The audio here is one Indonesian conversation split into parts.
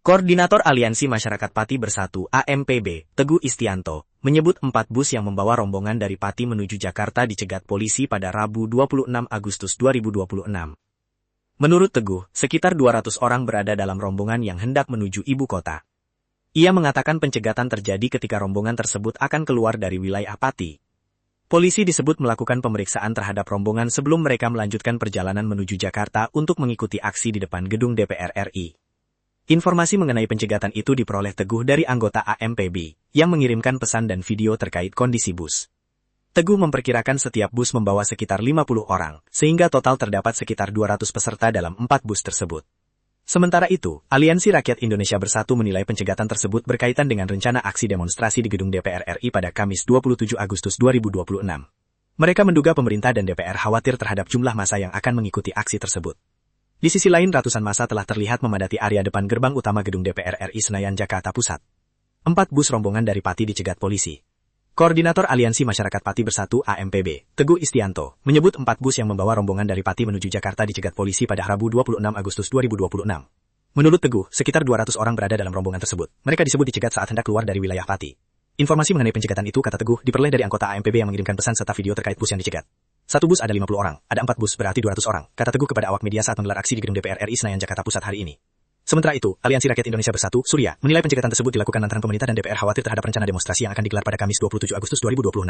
Koordinator Aliansi Masyarakat Pati Bersatu (AMPB), Teguh Istianto, menyebut 4 bus yang membawa rombongan dari Pati menuju Jakarta dicegat polisi pada Rabu 26 Agustus 2026. Menurut Teguh, sekitar 200 orang berada dalam rombongan yang hendak menuju ibu kota. Ia mengatakan pencegatan terjadi ketika rombongan tersebut akan keluar dari wilayah Pati. Polisi disebut melakukan pemeriksaan terhadap rombongan sebelum mereka melanjutkan perjalanan menuju Jakarta untuk mengikuti aksi di depan gedung DPR RI. Informasi mengenai pencegatan itu diperoleh Teguh dari anggota AMPB, yang mengirimkan pesan dan video terkait kondisi bus. Teguh memperkirakan setiap bus membawa sekitar 50 orang, sehingga total terdapat sekitar 200 peserta dalam 4 bus tersebut. Sementara itu, Aliansi Rakyat Indonesia Bersatu menilai pencegatan tersebut berkaitan dengan rencana aksi demonstrasi di gedung DPR RI pada Kamis 27 Agustus 2026. Mereka menduga pemerintah dan DPR khawatir terhadap jumlah massa yang akan mengikuti aksi tersebut. Di sisi lain, ratusan massa telah terlihat memadati area depan gerbang utama gedung DPR RI Senayan, Jakarta Pusat. 4 bus rombongan dari Pati dicegat polisi. Koordinator Aliansi Masyarakat Pati Bersatu (AMPB), Teguh Istianto, menyebut 4 bus yang membawa rombongan dari Pati menuju Jakarta dicegat polisi pada Rabu 26 Agustus 2026. Menurut Teguh, sekitar 200 orang berada dalam rombongan tersebut. Mereka disebut dicegat saat hendak keluar dari wilayah Pati. Informasi mengenai pencegatan itu, kata Teguh, diperoleh dari anggota AMPB yang mengirimkan pesan serta video terkait bus yang dicegat. 1 bus ada 50 orang, ada 4 bus berarti 200 orang, kata Teguh kepada awak media saat menggelar aksi di gedung DPR RI Senayan, Jakarta Pusat hari ini. Sementara itu, Aliansi Rakyat Indonesia Bersatu, Surya, menilai pencegatan tersebut dilakukan lantaran pemerintah dan DPR khawatir terhadap rencana demonstrasi yang akan digelar pada Kamis 27 Agustus 2026.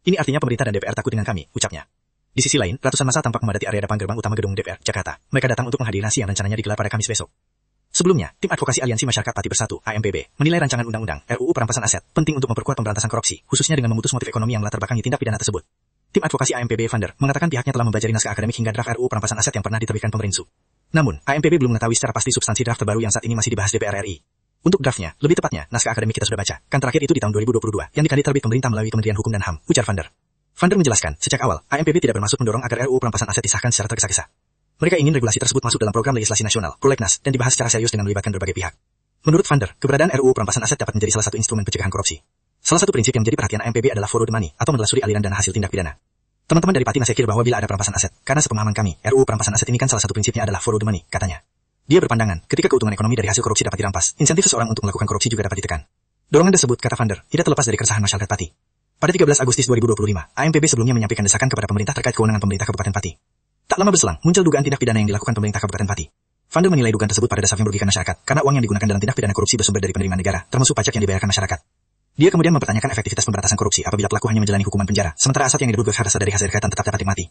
Ini artinya pemerintah dan DPR takut dengan kami, ucapnya. Di sisi lain, ratusan massa tampak memadati area depan gerbang utama gedung DPR, Jakarta. Mereka datang untuk menghadiri aksi yang rencananya digelar pada Kamis besok. Sebelumnya, Tim Advokasi Aliansi Masyarakat Pati Bersatu (AMPB) menilai rancangan undang-undang RUU Perampasan Aset penting untuk memperkuat pemberantasan korupsi, khususnya dengan memutus motif ekonomi yang melatar belakangi tindak pidana tersebut. Tim Advokasi AMPB Vander mengatakan pihaknya telah membajari naskah akademik hingga draft RUU Perampasan Aset yang pernah diterbitkan Pemerintah. Namun, AMPB belum mengetahui secara pasti substansi draft terbaru yang saat ini masih dibahas DPR RI. Untuk draftnya, lebih tepatnya, naskah akademik kita sudah baca, kan terakhir itu di tahun 2022, yang dikali terbit pemerintah melalui Kementerian Hukum dan HAM, ujar Vander. Vander menjelaskan, sejak awal, AMPB tidak bermaksud mendorong agar RUU Perampasan Aset disahkan secara tergesa-gesa. Mereka ingin regulasi tersebut masuk dalam program legislasi nasional, Prolegnas, dan dibahas secara serius dengan melibatkan berbagai pihak. Menurut Vander, keberadaan RUU Perampasan Aset dapat menjadi salah satu instrumen pencegahan korupsi. Salah satu prinsip yang menjadi perhatian AMPB adalah follow the money, atau menelusuri aliran dana hasil tindak pidana. Teman-teman dari Pati masih yakin bahwa bila ada perampasan aset, karena sepemahaman kami, RUU Perampasan Aset ini kan salah satu prinsipnya adalah follow the money, katanya. Dia berpandangan, ketika keuntungan ekonomi dari hasil korupsi dapat dirampas, insentif seseorang untuk melakukan korupsi juga dapat ditekan. Dorongan tersebut, kata Vander, tidak terlepas dari keresahan masyarakat Pati. Pada 13 Agustus 2025, AMPB sebelumnya menyampaikan desakan kepada pemerintah terkait kewenangan pemerintah Kabupaten Pati. Tak lama berselang, muncul dugaan tindak pidana yang dilakukan pemerintah Kabupaten Pati. Vander menilai dugaan tersebut pada dasarnya merugikan masyarakat, karena uang yang digunakan dalam tindak pidana korupsi bersumber dari penerimaan negara, termasuk pajak yang dibayarkan masyarakat. Dia kemudian mempertanyakan efektivitas pemberantasan korupsi apabila pelaku hanya menjalani hukuman penjara, sementara aset yang diduga berasal dari hasil kejahatan tetap dapat dinikmati.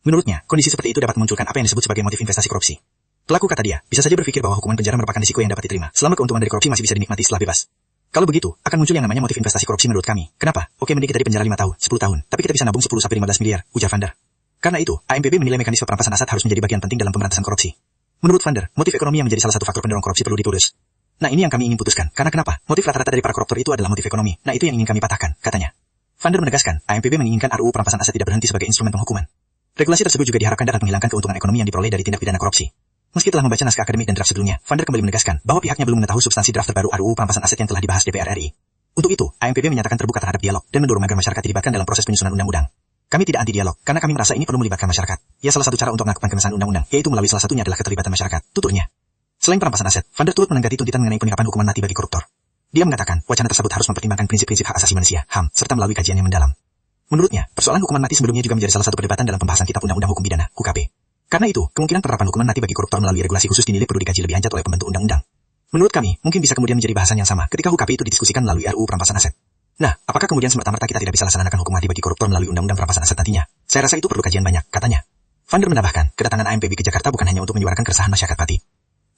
Menurutnya, kondisi seperti itu dapat memunculkan apa yang disebut sebagai motif investasi korupsi. Pelaku, kata dia, bisa saja berpikir bahwa hukuman penjara merupakan risiko yang dapat diterima, selama keuntungan dari korupsi masih bisa dinikmati setelah bebas. Kalau begitu, akan muncul yang namanya motif investasi korupsi menurut kami. Kenapa? Oke, mending kita di penjara 5 tahun, 10 tahun, tapi kita bisa nabung 10-15 miliar, ujar Vander. Karena itu, AMPB menilai mekanisme perampasan aset harus menjadi bagian penting dalam pemberantasan korupsi. Menurut Vander, motif ekonomi yang menjadi salah satu faktor pendorong korupsi perlu diputus. Nah, ini yang kami ingin putuskan. Karena kenapa? Motif rata-rata dari para koruptor itu adalah motif ekonomi. Nah, itu yang ingin kami patahkan, katanya. Vander menegaskan, AMPB menginginkan RUU Perampasan Aset tidak berhenti sebagai instrumen penghukuman. Regulasi tersebut juga diharapkan dapat menghilangkan keuntungan ekonomi yang diperoleh dari tindak pidana korupsi. Meski telah membaca naskah akademik dan draft sebelumnya, Vander kembali menegaskan bahwa pihaknya belum mengetahui substansi draft terbaru RUU Perampasan Aset yang telah dibahas DPR RI. Untuk itu, AMPB menyatakan terbuka terhadap dialog dan mendorong agar masyarakat dilibatkan dalam proses penyusunan undang-undang. Kami tidak anti dialog, karena kami merasa ini perlu melibatkan masyarakat. Ya, salah satu cara untuk melakukan pengesahan undang-undang, yaitu melalui salah satunya adalah keterlibatan masyarakat, tuturnya. Selain perampasan aset, Vander turut menanggapi tuntutan mengenai penyerapan hukuman mati bagi koruptor. Dia mengatakan, wacana tersebut harus mempertimbangkan prinsip-prinsip hak asasi manusia, HAM, serta melalui kajian yang mendalam. Menurutnya, persoalan hukuman mati sebelumnya juga menjadi salah satu perdebatan dalam pembahasan Kitab Undang-Undang Hukum Pidana, KUHP. Karena itu, kemungkinan penerapan hukuman mati bagi koruptor melalui regulasi khusus dinilai perlu dikaji lebih lanjut oleh pembentuk undang-undang. Menurut kami, mungkin bisa kemudian menjadi bahasan yang sama ketika KUHP itu didiskusikan melalui RUU Perampasan Aset. Nah, apakah kemudian semerta-merta kita tidak bisa laksanakan hukum mati bagi koruptor melalui Undang-Undang Perampasan Aset nantinya? Saya rasa itu perlu kajian banyak, katanya. Vander menambahkan, kedatangan AMPB ke Jakarta bukan hanya untuk menyuarakan keresahan masyarakat Pati.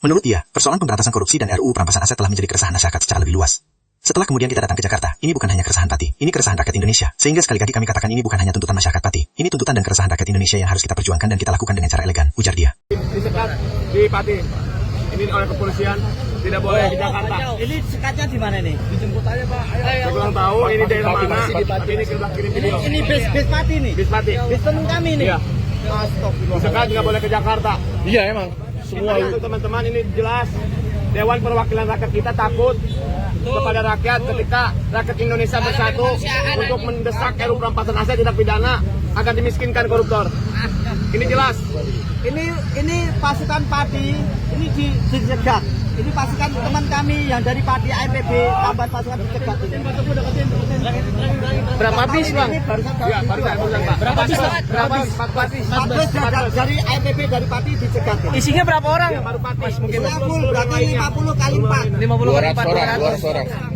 Menurut dia, persoalan pemberantasan korupsi dan RUU Perampasan Aset telah menjadi keresahan masyarakat secara lebih luas. Setelah kemudian kita datang ke Jakarta, ini bukan hanya keresahan Pati, ini keresahan rakyat Indonesia. Sehingga sekali lagi kami katakan ini bukan hanya tuntutan masyarakat Pati, ini tuntutan dan keresahan rakyat Indonesia yang harus kita perjuangkan dan kita lakukan dengan cara elegan, ujar dia. Disekat di Pati, ini oleh kepolisian, tidak boleh di Jakarta. Ini sekatnya di mana nih? Dijemput aja Pak. Saya kurang tahu ini daerah mana. Ini sebelah kiri video. Ini bis Pati nih. Bis Pati. Bis temen kami nih. Iya. Disekat nggak boleh ke Jakarta. Iya emang. Semua teman-teman ini jelas. Dewan Perwakilan Rakyat kita takut kepada rakyat ketika rakyat Indonesia bersatu untuk mendesak RUU Perampasan Aset tindak pidana agar dimiskinkan koruptor. Ini jelas. Ini pasukan Pati ini dicegat. Ini pasukan teman kami yang dari Pati AMPB tambahan pasukan dicegat ini. Berapa bis bang? Ya, barusan Pak. Berapa bis? Berapa bis? 4 bis. 4 bis dari AMPB dari Pati dicegat ini. Isinya berapa orang? Baru Pati. Full berarti 50 kali 4. 50 kali 200 4. orang, 200 orang.